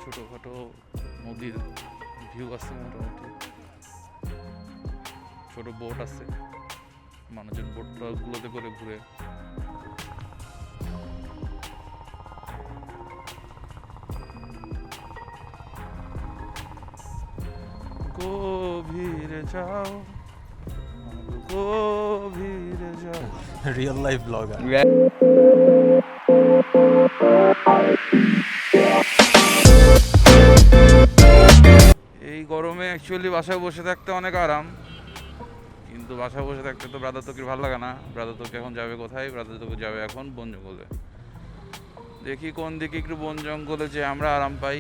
ছোটোখাটো নদীর ভিউ আছে, মোটামুটি ছোট বোট আছে, মানুষজন বোটগুলোতে করে ঘুরে। গভীরে যাও, গভীরে যাও। Real life blogger. এই গরমে অ্যাকচুয়ালি বাসায় বসে থাকতে অনেক আরাম, কিন্তু বাসায় বসে থাকতে তো ব্রাদার তকির ভালো লাগে না। ব্রাদার তকি এখন যাবে কোথায়? ব্রাদার তকি যাবে এখন বন জঙ্গলে। দেখি কোন দিকে একটু বন জঙ্গলে যে আমরা আরাম পাই।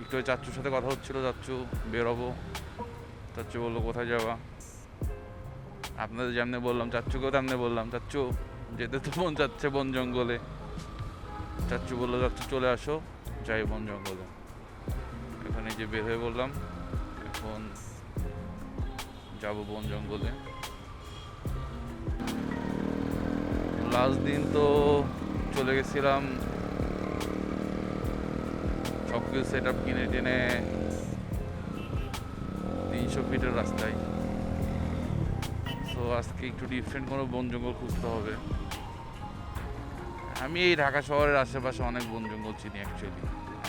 একটু চাচ্চুর সাথে কথা হচ্ছিল, চাচ্চু বেরোবো। চাচ্চু বললো কোথায় যাওয়া? আপনাদের যেমনি বললাম, চাচ্চুকেও তেমনি বললাম, চাচ্চু যেতে তো মন চাচ্ছে বন জঙ্গলে। চাচ্চু বললো চাচ্চু চলে আসো, যাই বন জঙ্গলে। এখানে যে বের হয়ে বললাম, এখন যাবো বন জঙ্গলে। লাস্ট দিন তো চলে গেছিলাম সব কিছু সেট আপ কিনে টেনে 300 ফিটের রাস্তায়। তো আজকে একটু ডিফারেন্ট কোনো বন জঙ্গল খুঁজতে হবে। আমি এই ঢাকা শহরের আশেপাশে অনেক বন জঙ্গল চিনি অ্যাকচুয়ালি,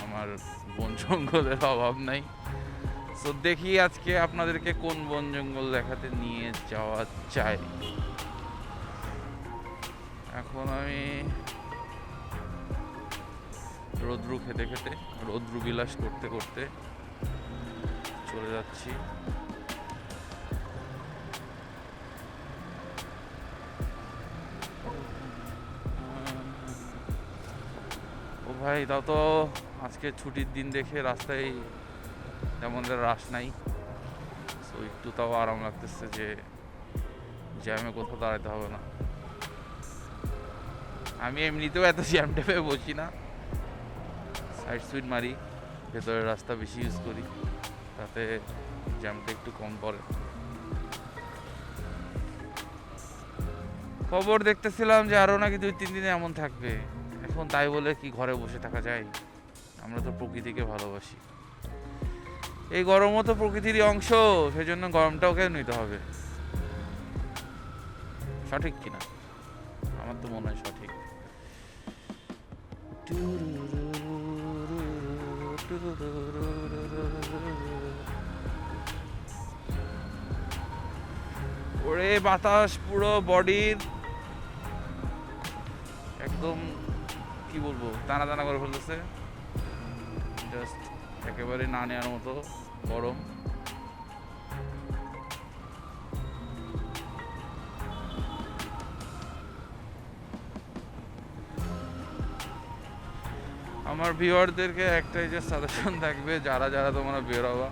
আমার বন জঙ্গলের অভাব নাই। তো দেখি আজকে আপনাদেরকে কোন বন জঙ্গল দেখাতে নিয়ে যাওয়া চাই। এখন আমি রৌদ্রু খেতে খেতে, রৌদ্রু বিলাস করতে করতে চলে যাচ্ছি। ও ভাই, তাও তো আজকে ছুটির দিন দেখে রাস্তায় তেমন রাশ নাই। তো একটু তাও আরাম লাগতেছে যে জ্যামে কোথাও দাঁড়াতে হবে না। আমি এমনিতেও এত জ্যাম টেপে বসি না, সাইড সুইট মারি, ভেতরের রাস্তা বেশি ইউজ করি, তাতে জ্যামটা একটু কম পড়ে। খবর দেখতেছিলাম যে আরও নাকি 2-3 দিনে এমন থাকবে। এখন তাই বলে কি ঘরে বসে থাকা যায়? আমরা তো প্রকৃতিকে ভালোবাসি। এই গরমও তো প্রকৃতিরই অংশ, সেই জন্য গরমটাও কেন নিতে হবে? সঠিক কিনা? আমার তো মনে হয় সঠিক। ওরে বাতাস পুরো বডির একদম কি বলবো, টানা টানা করে ফেলতেছে। জাস্ট একেবারে না নেওয়ার মতো গরম। আমার ভিউয়ারদেরকে একটাই যে সাজেশন থাকবে, যারা যারা তোমরা বেরোবা,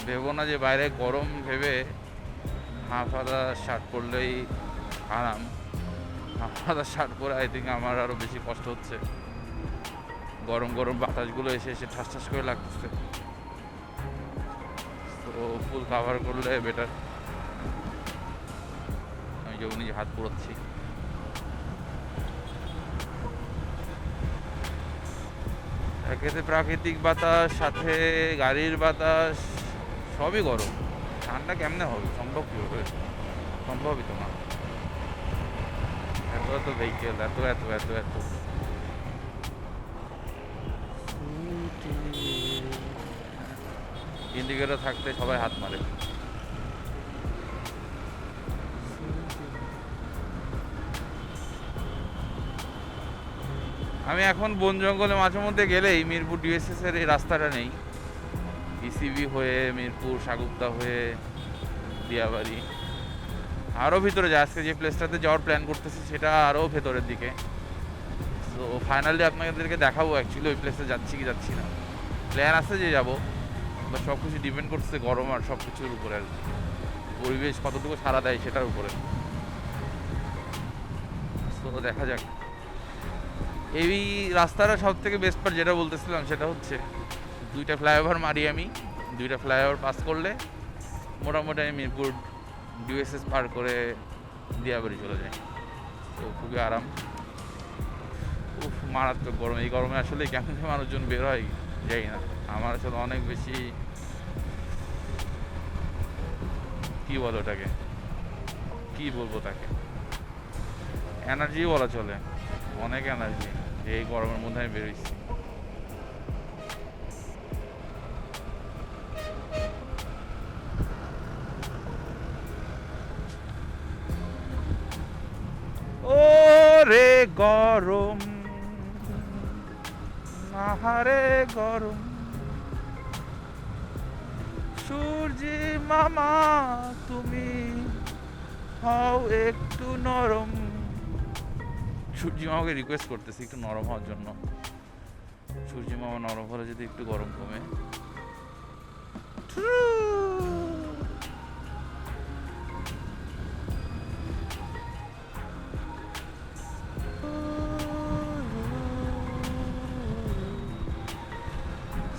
ভেবো না যে বাইরে গরম ভেবে হাফ হাতা শার্ট পরলেই আরাম। হাফ হাতা শার্ট পরে আই থিঙ্ক আমার আরও বেশি কষ্ট হচ্ছে। গরম গরম বাতাসগুলো এসে এসে ঠাস ঠাস করে লাগতেছে। তো ফুল কাভার করলে বেটার। আমি যখন নিজে হাত পুড়াচ্ছি। একেতে প্রাকৃতিক বাতাস, সাথে গাড়ির বাতাস, সবই গরম। ঠান্ডা কেমনে হবে? সম্ভব কি হবে? সম্ভবই তো না। এত এত ভেহিকেল, এত এত এত এত ইন্ডিকেটর থাকতে সবাই হাত মারে। আমি এখন বন জঙ্গলে মাঝে মধ্যে গেলেই মিরপুর ডিএসএস এর এই রাস্তাটা নেই, ইসিবি হয়ে মিরপুর, সাগুপ্তা হয়ে দিয়াবাড়ি, আরও ভিতরে যায়। আজকে যে প্লেসটাতে যাওয়ার প্ল্যান করতেছি সেটা আরও ভেতরের দিকে। তো ফাইনালি আপনাদেরকে দেখাবো অ্যাকচুয়ালি ওই প্লেসে যাচ্ছি কি যাচ্ছি না। প্ল্যান আছে যে যাবো, বা সব কিছু ডিপেন্ড করছে গরম আর সব কিছুর উপরে, আর পরিবেশ কতটুকু সাড়া দেয় সেটার উপরে। তো দেখা যাক। এই রাস্তাটা সব থেকে বেস্ট পার্ট যেটা বলতেছিলাম সেটা হচ্ছে 2টা ফ্লাইওভার মারি আমি। 2টা ফ্লাইওভার পাস করলে মোটামুটি আমি মিরপুর ডিএসএস পার করে দিয়াবাড়ি চলে যাই। তো খুবই আরাম। মারাত্মক গরম। এই গরমে আসলে কেমন যে মানুষজন বের হয় যাই না। আমার আসলে অনেক বেশি কি বলো ওটাকে, কি বলবো তাকে, এনার্জি বলা চলে, অনেক এনার্জি যে এই গরমের মধ্যে আমি বেরোইছি। ও রে গরম, আহারে গরম, সূর্যি মামা তুমি হও একটু নরম। সূর্যি মামাকে রিকোয়েস্ট করতেছি একটু নরম হওয়ার জন্য। সূর্যি মামা নরম হলে যদি একটু গরম কমে।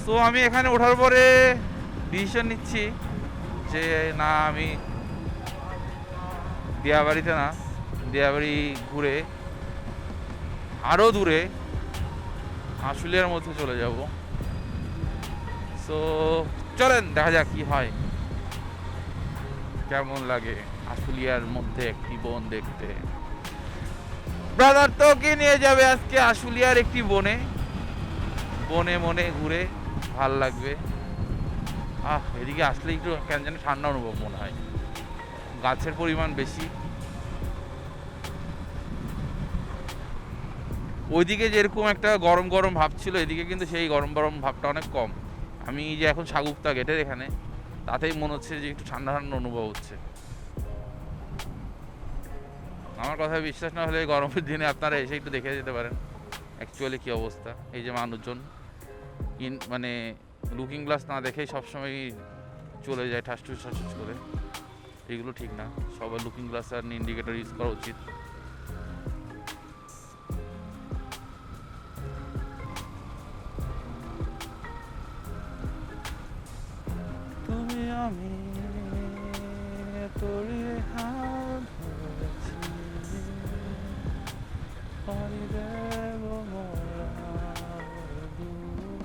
তো আমি এখানে ওঠার পরে ডিসিশন নিচ্ছি যে না, আমি দিয়াবাড়িতে না, দিয়াবাড়ি ঘুরে আরও দূরে আশুলিয়ার মধ্যে চলে যাব। সো চলেন দেখা যাক কি হয়, কেমন লাগে আশুলিয়ার মধ্যে একটি বন দেখতে। ব্রাদার তোকে নিয়ে যাবে আজকে আশুলিয়ার একটি বনে, বনে মনে ঘুরে ভাল লাগবে। এদিকে আসলে একটু কেন জানি ঠান্ডা অনুভব মনে হয়, গাছের পরিমাণ বেশি। ওইদিকে যেরকম একটা গরম গরম ভাব ছিল, এদিকে কিন্তু সেই গরম গরম ভাবটা অনেক কম। আমি যে এখন সাগুপ্তা গেটের এখানে, তাতেই মনে হচ্ছে যে একটু ঠান্ডা ঠান্ডা অনুভব হচ্ছে। আমার কথা বিশ্বাস না হলে গরমের দিনে আপনারা এসে একটু দেখে যেতে পারেন অ্যাকচুয়ালি কী অবস্থা। এই যে মানুষজন মানে লুকিং গ্লাস না দেখেই সবসময় চলে যায় ঠাসঠুস ঠাসঠুস করে, এগুলো ঠিক না। সবার লুকিং গ্লাস আর ইন্ডিকেটর ইউজ করা উচিত। তুমি আমি তোরে হাত ধরেছি, পাড়ি দেব মোরা দূর।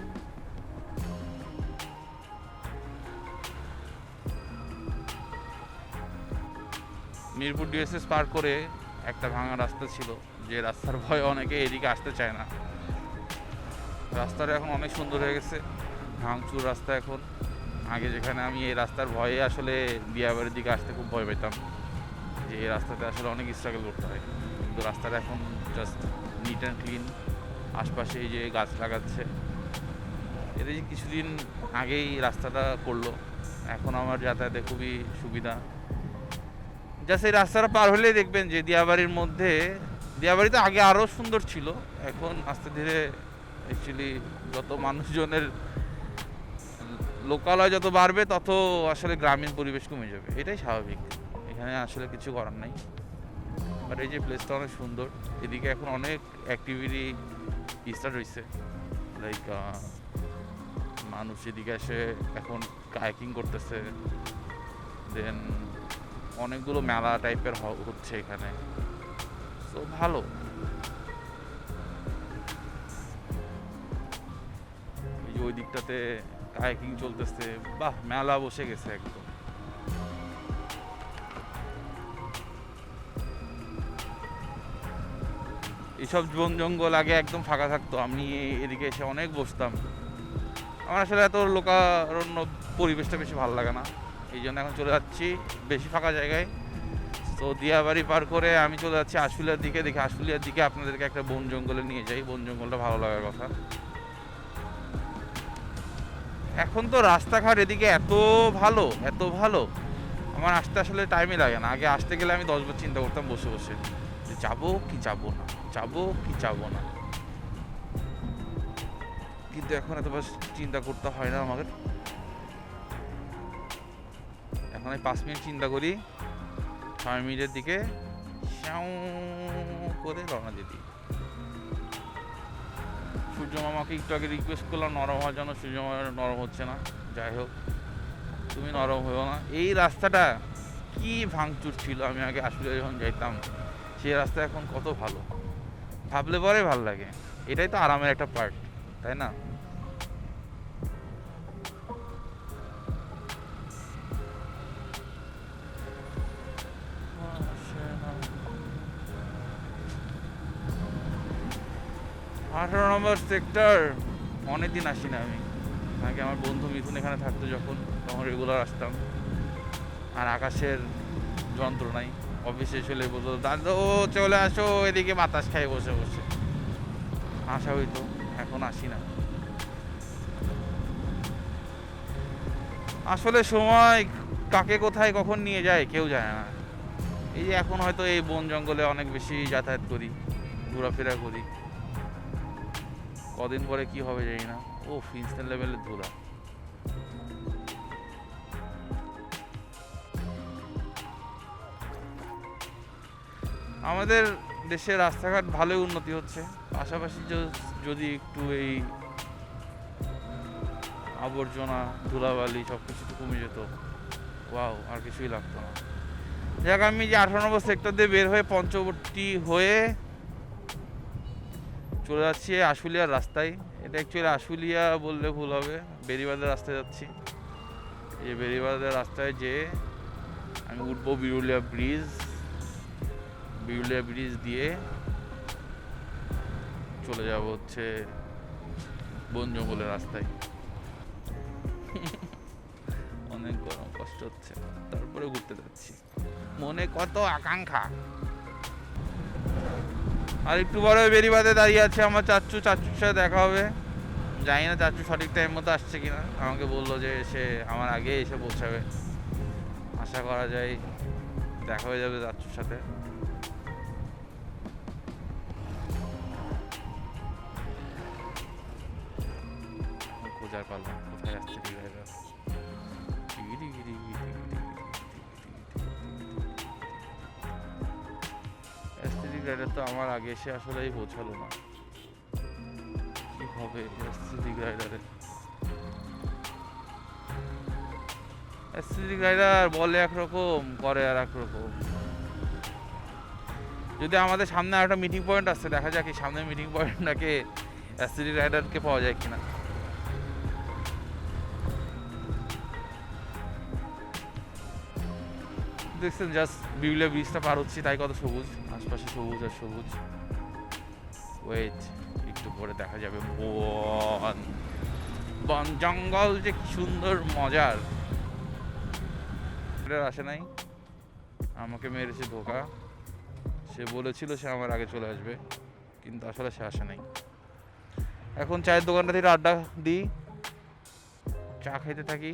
মিরপুর ডিএসএস পার করে একটা ভাঙা রাস্তা ছিল, যে রাস্তার ভয়ে অনেকে এদিকে আসতে চায় না। রাস্তাটা এখন অনেক সুন্দর হয়ে গেছে, ভাঙচুর রাস্তা এখন। আগে যেখানে আমি এই রাস্তার ভয়ে আসলে দিয়াবাড়ির দিকে আসতে খুব ভয় পেতাম, যে এই রাস্তাতে আসলে অনেক স্ট্রাগল করতে হয়, কিন্তু রাস্তাটা এখন জাস্ট নিট অ্যান্ড ক্লিন। আশপাশে এই যে গাছ লাগাচ্ছে, এদের কিছুদিন আগেই রাস্তাটা করলো, এখন আমার যাতায়াতে খুবই সুবিধা। জাস্ট এই রাস্তাটা পার হলেই দেখবেন যে দিয়াবাড়ির মধ্যে, দিয়াবাড়ি তো আগে আরও সুন্দর ছিল, এখন আস্তে ধীরে অ্যাকচুয়ালি যত মানুষজনের লোকালয় যত বাড়বে তত আসলে গ্রামীণ পরিবেশ কমে যাবে, এটাই স্বাভাবিক, এখানে আসলে কিছু করার নাই। বাট এই যে প্লেসটা অনেক সুন্দর, এদিকে এখন অনেক অ্যাক্টিভিটি স্টার্ট হয়েছে, লাইক মানুষ এদিকে এসে এখন কায়াকিং করতেছে, দেন অনেকগুলো মেলা টাইপের হচ্ছে এখানে, তো ভালো। এই যে ওই দিকটাতে কায়াকিং চলতেছে, বাহ, মেলা বসে গেছে একদম। এইসব বন জঙ্গল আগে একদম ফাঁকা থাকতো, আমি এদিকে এসে অনেক বসতাম। আমার আসলে এত লোকারণ্য পরিবেশটা বেশি ভালো লাগে না, এই জন্য এখন চলে যাচ্ছি বেশি ফাঁকা জায়গায়। তো দিয়াবাড়ি পার করে আমি চলে যাচ্ছি আশুলিয়ার দিকে, দেখি আশুলিয়ার দিকে আপনাদেরকে একটা বন জঙ্গলে নিয়ে যাই, বন জঙ্গলটা ভালো লাগার কথা। এখন তো রাস্তাঘাট এদিকে এত ভালো, এত ভালো, আমার আসতে আসলে টাইমই লাগে না। আগে আসতে গেলে আমি 10 বার চিন্তা করতাম বসে বসে, যে যাবো কি যাবো না, যাবো কি যাবো না, কিন্তু এখন এতবার চিন্তা করতে হয় না আমাদের। এখন আমি 5 মিনিট চিন্তা করি, 6 মিনিটের দিকে শ্যাও করে রওনা দিই। সূর্য মামাকে একটু আগে রিকোয়েস্ট করলাম নরম হওয়ার জন্য, সূর্য মামা নরম হচ্ছে না। যাই হোক, তুমি নরম হয়েও না। এই রাস্তাটা কি ভাঙচুর ছিল আমি আগে আসলে যখন যাইতাম, সেই রাস্তা এখন কত ভালো, ভাবলে পরে ভাল লাগে। এটাই তো আরামের একটা পার্ট, তাই না? আঠারো নম্বর সেক্টর অনেকদিন আসি না আমি। আগে আমার বন্ধু মিথুন এখানে থাকতো যখন, তখন রেগুলার আসতাম। আর আকাশের যন্ত্রণাই, অফিসে চলে বলতো দাদু চলে আসো এদিকে বাতাস খাই বসে বসে, আসা হইতো। এখন আসি না। আসলে সময় কাকে কোথায় কখন নিয়ে যায় কেউ যায় না। এই যে এখন হয়তো এই বন জঙ্গলে অনেক বেশি যাতায়াত করি, ঘোরাফেরা করি, কদিন পরে কি হবে জানি না। ও ইনস্ট্যান্ট লেভেলের ধুলা। আমাদের দেশের রাস্তাঘাট ভালোই উন্নতি হচ্ছে, পাশাপাশি যদি একটু এই আবর্জনা ধুলাবালি সব কিছু তো কমে যেত, ওয়াও, আর কিছুই লাগতো না। যাক, আমি যে 18 নম্বর সেক্টর দিয়ে বের হয়ে পঞ্চবটী হয়ে চলে যাচ্ছি আশুলিয়ার রাস্তায়। এটা অ্যাকচুয়ালি আশুলিয়া বললে ভুল হবে, বেরিবাঁধের রাস্তায় যাচ্ছি। এই বেরিবাঁধের রাস্তায় যে আমি উঠবো বিরুলিয়া ব্রিজ, বিরুলিয়া ব্রিজ দিয়ে চলে যাব হচ্ছে বন জঙ্গলের রাস্তায়। অনেক গরম, কষ্ট হচ্ছে, তারপরে ঘুরতে যাচ্ছি, মনে কত আকাঙ্ক্ষা। আর একটু বড় বেরিবাঁধে দাঁড়িয়ে আছে আমার চাচ্চুর সাথে দেখা হবে। জানি না চাচ্চু সঠিক টাইম মতো আসছে কিনা, আমাকে বললো যে সে আমার আগে এসে পৌঁছাবে। আশা করা যায় দেখা হয়ে যাবে চাচ্চুর সাথে। খোঁজার পারলাম কোথায় আসছে ডিভাইডার। এসটিডি রাইডার তো আমার আগে এসে আসলেই পৌঁছালো না, কি হবে এসটিডি রাইডারে? এসটিডি রাইডার বলে একরকম, করে আর একরকম। যদি আমাদের সামনে একটা মিটিং পয়েন্ট আছে, দেখা যাক এই সামনে মিটিং পয়েন্টটাকে এসটিডি রাইডারকে পাওয়া যায় কিনা। দেখছেন জাস্ট বিউলিয়া ব্রিজটা পার হচ্ছি, তাই কত সবুজ, আশপাশে সবুজ আর সবুজ। ওয়েট, একটু পরে দেখা যাবে বন, বন জঙ্গল যে কি সুন্দর মজার। আসে নাই, আমাকে মেরেছে ধোকা। সে বলেছিল সে আমার আগে চলে আসবে, কিন্তু আসলে সে আসে নাই। এখন চায়ের দোকানটা থেকে আড্ডা দিই, চা খাইতে থাকি।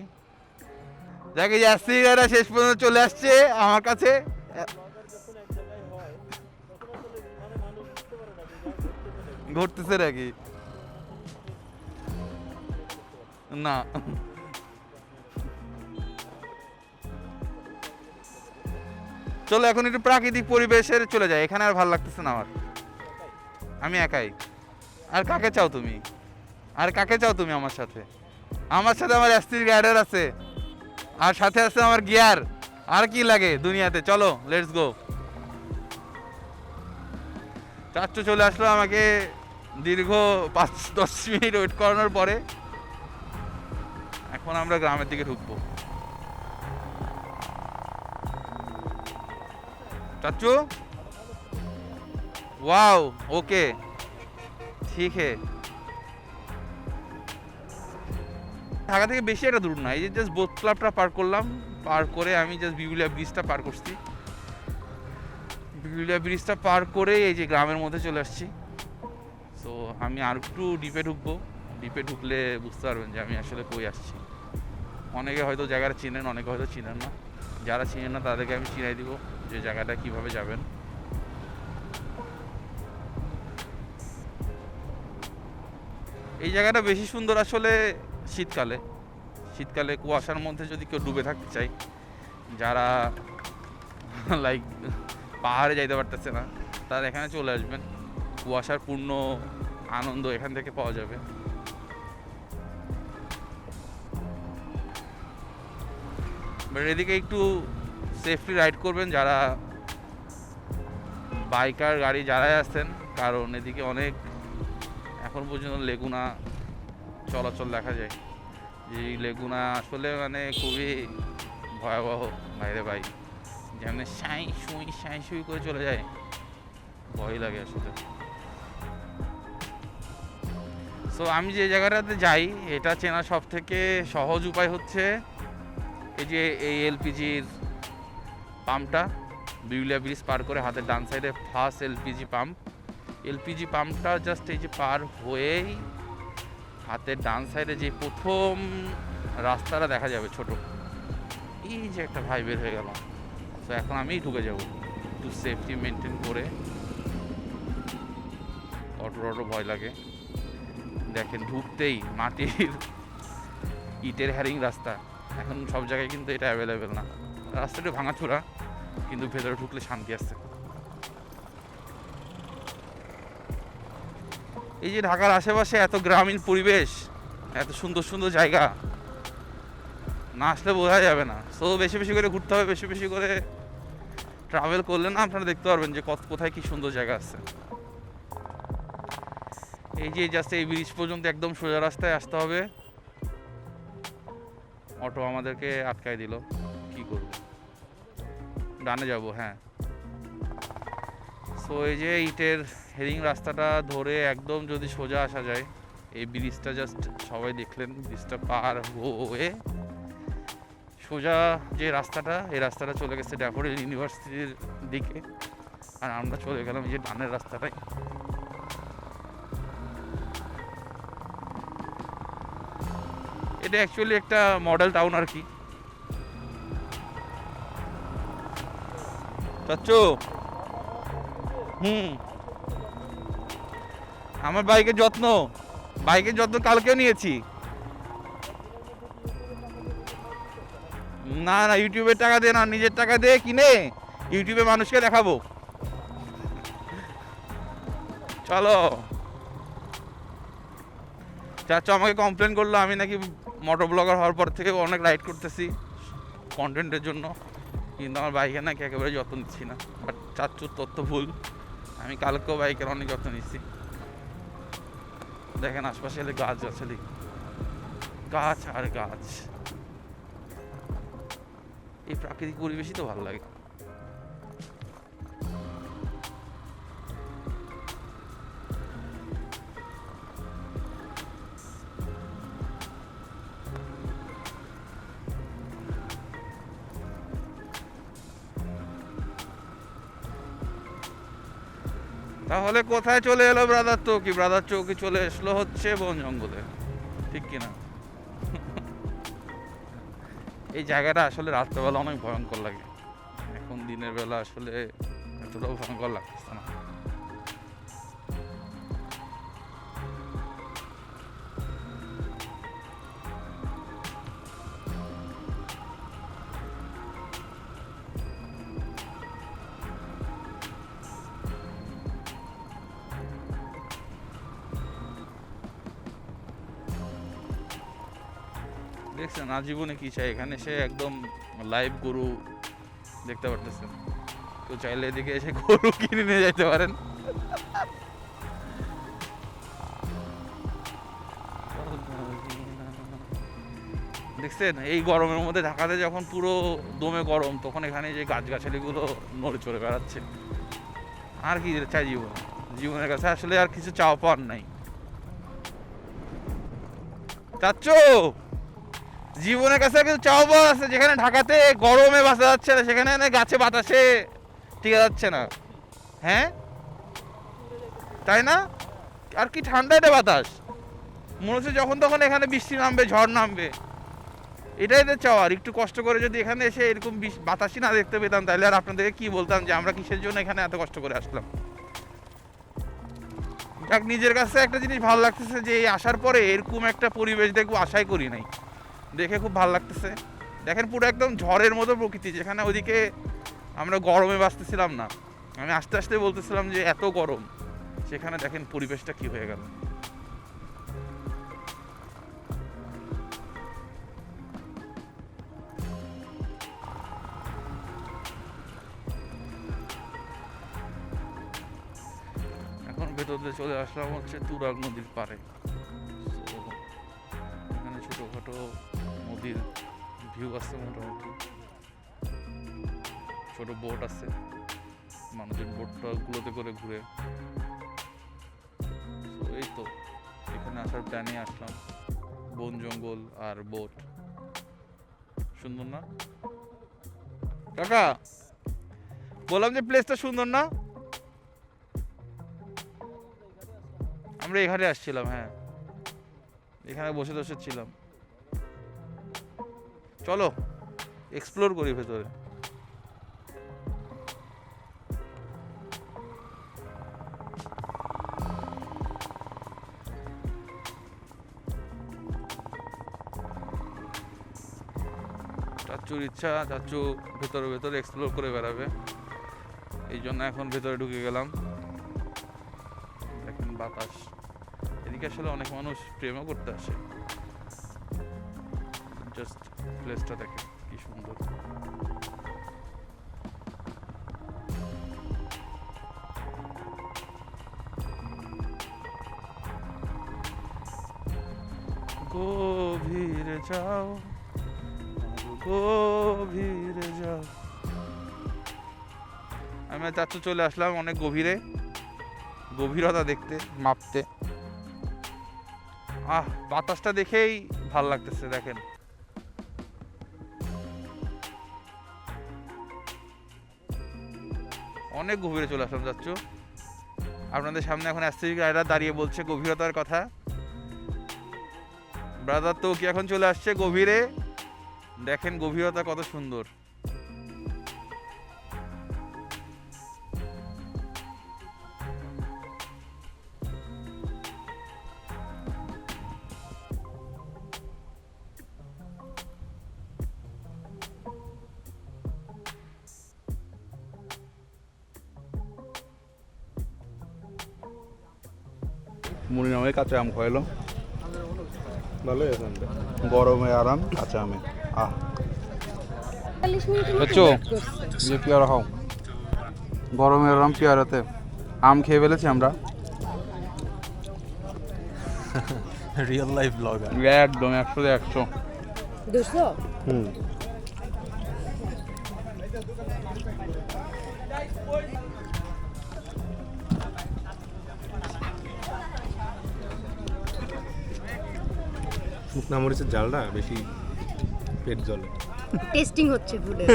দেখি যাত্রীরা শেষ পর্যন্ত চলে আসছে আমার কাছে। ঘুরতেছে নাকি? না, চলো এখন একটু প্রাকৃতিক পরিবেশের চলে যায়, এখানে আর ভালো লাগতেছে না আমার। আমি একাই। আর কাকে চাও তুমি? আর কাকে চাও তুমি আমার সাথে? আমার সাথে আমার এসটিডি রাইডার আছে, আর সাথে আছে আমার গিয়ার। আর কি লাগে দুনিয়াতে? চলো লেটস গো। চাচ্চু চলে আসলো, আমাকে দীর্ঘ 5-10 মিনিট ওয়েট করানোর পরে এখন আমরা গ্রামের দিকে ঢুকবো। চাচ্চু, ওয়াও, ওকে, ঠিক হে। ঢাকা থেকে বেশি একটা দূর না, এই যে জাস্ট বোট ক্লাবটা পার করলাম, পার করে আমি জাস্ট বিউলিয়া ব্রিজটা পার করছি। বিউলিয়া ব্রিজটা পার করে এই যে গ্রামের মধ্যে চলে আসছি। সো আমি আর একটু ডিপে ঢুকবো, ডিপে ঢুকলে বুঝতে পারবেন যে আমি আসলে কই আসছি। অনেকে হয়তো জায়গাটা চিনেন, অনেকে হয়তো চিনেন না। যারা চিনেন না তাদেরকে আমি চিনাই দিব যে জায়গাটা কিভাবে যাবেন। এই জায়গাটা বেশি সুন্দর আসলে শীতকালে। শীতকালে কুয়াশার মধ্যে যদি কেউ ডুবে থাকতে চায়, যারা লাইক পাহাড়ে যাইতে পারতেছে না, তারা এখানে চলে আসবেন। কুয়াশার পূর্ণ আনন্দ এখান থেকে পাওয়া যাবে। বাট এদিকে একটু সেফলি রাইড করবেন যারা বাইকার গাড়ি যারাই আসছেন, কারণ এদিকে অনেক এখন পর্যন্ত লেগুনা চলাচল দেখা যায়। যে লেগুনা আসলে মানে খুবই ভয়াবহ বাইরে ভাই, যেমন সাঁই সুই করে চলে যায়, ভয় লাগে আসলে। সো আমি যে জায়গাটাতে যাই এটা চেনা সব থেকে সহজ উপায় হচ্ছে এই যে এই এলপিজির পাম্পটা, বিউলিয়া ব্রিজ পার করে হাতের ডান সাইডে ফার্স্ট এলপিজি পাম্পটা জাস্ট এই যে পার হয়েই হাতের ডান সাইডে যে প্রথম রাস্তাটা দেখা যাবে ছোট, এই যে একটা ভাই বের হয়ে গেল। তো এখন আমি ঢুকে যাব একটু সেফটি মেনটেন করে। অটো ভয় লাগে। দেখেন ঢুকতেই মাটির ইটের হ্যারিং রাস্তা, এখন সব জায়গায় কিন্তু এটা অ্যাভেলেবেল না। রাস্তাটা ভাঙাচোরা, কিন্তু ভেতরে ঢুকলে শান্তি আসছে। এই যে ঢাকার আশেপাশে এত গ্রামীণ পরিবেশ, এত সুন্দর সুন্দর জায়গা, না আসলে বোঝা যাবে না। সো বেশি বেশি করে ঘুরতে হবে, বেশি বেশি করে ট্রাভেল করলে না আপনারা দেখতে পারবেন যে কোথায় কি সুন্দর জায়গা আছে। এই যে জাস্ট এই ব্রিজ পর্যন্ত একদম সোজা রাস্তায় আসতে হবে। অটো আমাদেরকে আটকায় দিল, কি করব, ডানে যাব। হ্যাঁ, সো এই যে ইটের হেরিং রাস্তাটা ধরে একদম যদি সোজা আসা যায়, এই ব্রিজটা জাস্ট সবাই দেখলেন, ব্রিজটা পার হয়ে সোজা যে রাস্তাটা, এই রাস্তাটা চলে গেছে ড্যাফোডিল ইউনিভার্সিটির দিকে, আর আমরা চলে গেলাম এই যে ডানের রাস্তাটায়। এটা অ্যাকচুয়ালি একটা মডেল টাউন আর কি। চাচ্চু, আমার বাইকের যত্ন কালকেও নিয়েছি। না ইউটিউবের টাকা দিয়ে না, নিজের টাকা দিয়ে কিনে ইউটিউবে মানুষকে দেখাবো। চলো। চাচা আমাকে কমপ্লেন করলো আমি নাকি মোটর ব্লগার হওয়ার পর থেকে অনেক রাইড করতেছি কন্টেন্টের জন্য, কিন্তু আমার বাইকের নাকি একেবারে যত্ন নিচ্ছি না। বাট চাচুর তথ্য ভুল, আমি কালকেও বাইকের অনেক যত্ন নিচ্ছি। দেখেন আশপাশে এলে গাছ আছে, গাছ আর গাছ, এই প্রাকৃতিক পরিবেশই তো ভালো লাগে। তাহলে কোথায় চলে এলো ব্রাদার চৌকি? ব্রাদার চৌকি চলে এসলো হচ্ছে বন জঙ্গলে, ঠিক কিনা? এই জায়গাটা আসলে রাত্রেবেলা অনেক ভয়ঙ্কর লাগে, এখন দিনের বেলা আসলে এতটাও ভয়ঙ্কর লাগতেছে না। দেখছেন আজীবনে কি চাই, এখানে সে একদম লাইভ গরু দেখতে পারতেছেন। তো চাইলে এদিকে এসে গরু কিনে নিয়ে যেতে পারেন। দেখছেন এই গরমের মধ্যে ঢাকাতে যখন পুরো দমে গরম, তখন এখানে যে গাছগাছালিগুলো নড়ে চড়ে বেড়াচ্ছে। আর কি চাই জীবনের কাছে আসলে আর কিছু চাওয়া পাওয়ার নাই। চাচ্ছো জীবনের কাছে কিছু চাওয়া পাওয়া আছে? যেখানে ঢাকাতে গরমে বাঁচা যাচ্ছে না, সেখানে গাছে বাতাসে ঠিক যাচ্ছে না। হ্যাঁ তাই না? আর কি ঠান্ডা এটা বাতাস, মনে হচ্ছে যখন তখন এখানে বৃষ্টি নামবে, ঝড় নামবে। এটাই তো চাওয়ার। একটু কষ্ট করে যদি এখানে এসে এরকম বাতাসই না দেখতে পেতাম, তাহলে আর আপনাদেরকে কি বলতাম যে আমরা কিসের জন্য এখানে এত কষ্ট করে আসলাম। যাক, নিজের কাছে একটা জিনিস ভালো লাগতেছে যে এই আসার পরে এরকম একটা পরিবেশ দেখবো আশাই করি নাই, দেখে খুব ভালো লাগতেছে। দেখেন পুরো একদম ঝড়ের মতো প্রকৃতি, যেখানে ওদিকে আমরা গরমে বাঁচতেছিলাম না, আমি আস্তে আস্তে বলতেছিলাম যে এত গরম, সেখানে দেখেন পরিবেশটা কি হয়ে গেল। এখন ভেতর দিয়ে চলে আসলাম হচ্ছে তুরাগ নদীর পাড়ে। তো এখানে ছোটোখাটো নদীর ভিউ আছে, মোটামুটি ছোট বোট আছে, মানুষের বোটগুলোতে করে ঘুরে। তো এই তো এখানে আসার প্ল্যানে আসলাম, বন জঙ্গল আর বোট, সুন্দর না কাকা? বললাম যে প্লেসটা সুন্দর না? আমরা এখানে আসছিলাম, হ্যাঁ এখানে বসে বসে ছিলাম। চলো এক্সপ্লোর করি ভেতরে। চাচুর ইচ্ছা, চাচু ভেতরে ভেতরে এক্সপ্লোর করে বেড়াবে, এই জন্য এখন ভেতরে ঢুকে গেলাম। দেখেন বাতাস, এদিকে আসলে অনেক মানুষ প্রেমও করতে আসে। জাস্ট প্লেসটা দেখেন কি সুন্দর। গভীরে যাও, গভীরে যাও। আমি চাচু চলে আসলাম অনেক গভীরে, গভীরতা দেখতে, মাপতে। বাতাসটা দেখেই ভাল লাগতেছে, দেখেন অনেক গভীরে চলে আসলাম চাচু। আপনাদের সামনে এখন অ্যাস্ট্রিক রাইডার দাঁড়িয়ে বলছে গভীরতার কথা। ব্রাদার তো কি এখন চলে আসছে গভীরে, দেখেন গভীরতা কত সুন্দর। মুড়ি নামে কাঁচা আম খাইলো, ভালো গরমে আরাম কাঁচা আমে। যে পেয়ারা খাও, গরমের আরাম পেয়ারাতে। আম খেয়ে ফেলেছি আমরা, রিয়েল লাইফ ব্লগার একদম 100 200 শুকনা মরিচের জালটা বেশি পেট জ্বলে। টেস্টিং হচ্ছে ফুডে।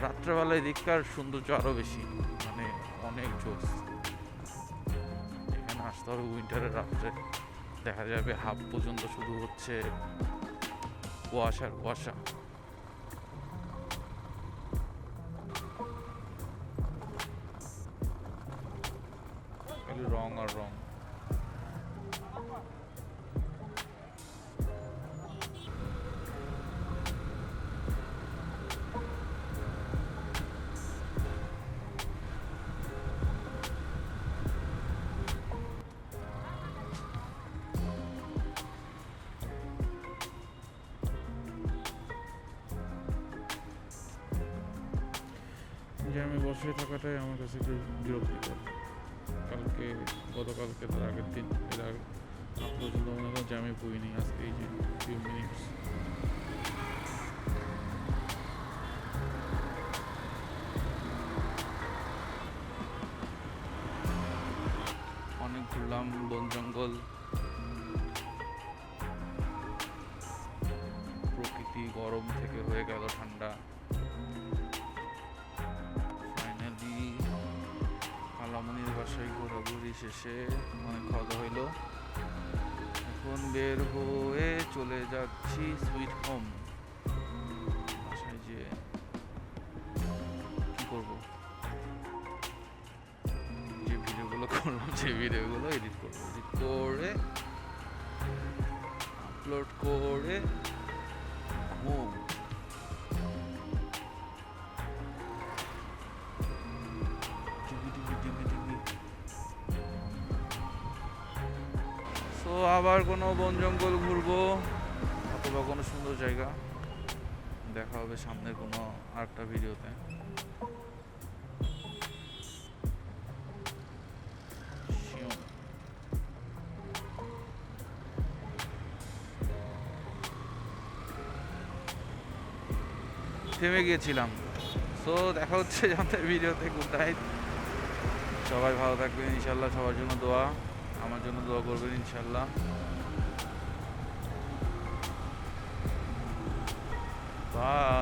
রাত্রেবেলায় এদিককার সৌন্দর্য আরো বেশি, মানে অনেক জোস। এখানে আসতে হবে উইন্টারের রাত্রে, দেখা যাবে হাফ পর্যন্ত শুধু হচ্ছে কুয়াশার কুয়াশা। খালি রং আর রং। জ্যামে বসে থাকাটাই আমার কাছে একটু বিরক্তিকর। গতকালকে তার আগের দিন, এর আগে পর্যন্ত মনে হয় জ্যামে পুইনি, আজকে এই যে ফিউ মিনিটস। অনেক ঘুরলাম বন জঙ্গল, প্রকৃতি গরম থেকে হয়ে গেল ঠান্ডা। ফাইনালি কালামনির বাসায় ঘোরাঘুরি শেষে অনেক খাওয়া দাওয়া হইলো। এখন বের হয়ে চলে যাচ্ছি সুইট হোম। বাসায় যেয়ে কি করবো, যে ভিডিওগুলো করলাম সেই ভিডিওগুলো এডিট করবো, এডিট করে আপলোড করে ঘুম। টিভি টিভি টিভি টিভি তো আবার কোনো বন জঙ্গল ঘুরবো অথবা কোনো সুন্দর জায়গা। দেখা হবে সামনের কোনো আরেকটা ভিডিওতে। থেমে গিয়েছিলাম। সো দেখা হচ্ছে আমাদের ভিডিওতে। গুড নাইট, সবাই ভালো থাকবেন ইনশাল্লাহ। সবার জন্য দোয়া, আমার জন্য দোয়া করবেন ইনশাল্লাহ। বাই।